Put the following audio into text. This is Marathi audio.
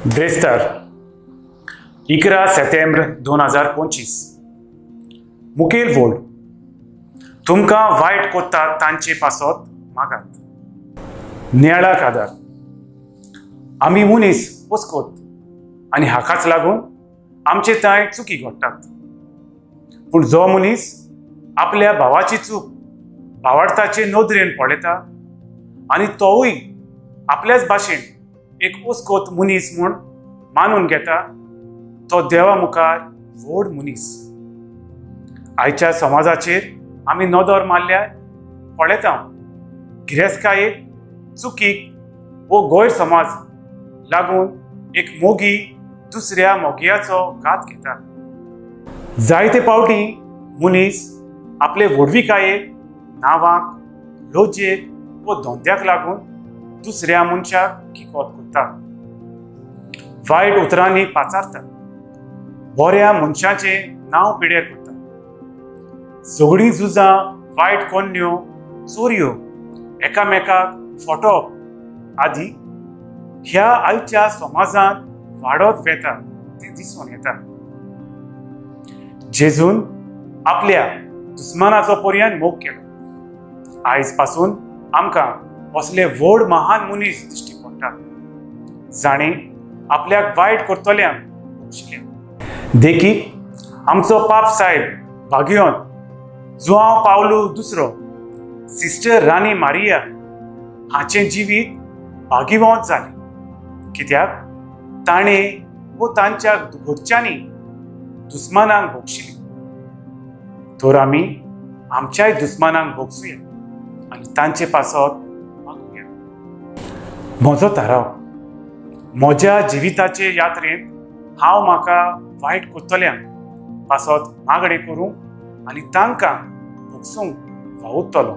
बेस्तार 11 सप्टेंबर 2025 मुखेल वोड तुमकां वायट कोत्तात तांचे पासत मागात नियाळाक आदार आमी मनीस पोसकोत आनी हाकाच लागून आमचे ताय चुकी घडटात। पूण जो मनीस आपल्या भावाची चूक भावार्थाचे नदरेन पळयता आनी तोवूय आपल्याच भाशेन एक ओस्कोत मनीस म्हूण मानून घेता तो देवा मुखार व्हड मनीस। आयच्या समाजाचेर आमी नदर मारल्यार पळयता गिरेस्तकायेक चुकीक वो गैरसमाज लागून एक मोगी दुसऱ्या मोगयाचो घात घेता। जायते फावटी मनीस आपले व्हडविकायेक नावाक लोजयेक वो धोंद्याक लागून दुसऱ्या मनशाक किकोत करता, वायट उतरांनी पाचारता, बऱ्या मनशाचे नांव पिड्यार करता। सगळीं झुजां वायट कोन्न्यो चोरयो एकामेकाक फटोवप आदी ह्या आयच्या समाजांत वाडत वेता ते दिसून येता। जेजून आपल्या दुस्मानाचो पर्यान मोग केलो। आयज पासून आमकां असले व्हड महान मनीस दिश्टी पडटात जाणें आपल्याक वायट करतल्यांक बक्षिल्ल्या। देखीक आमचो पाप साहेब भाग्योन जुआंव पावलो दुसरो सिस्टर राणी मारिया हाचें जिवीत भाग्यवंत जालें कित्याक ताणें वो तांच्या घरच्यांनी दुस्मानांक बक्षिली। तर आमी आमच्याय दुस्मानांक बक्षुया आनी तांचे पासत मागुया। म्हजो थाराव म्हज्या जिविताचे यात्रेंत हांव म्हाका वायट करतल्यांक पासत मागणे करूं आनी तांकां बक्षूंक वावुरतलो।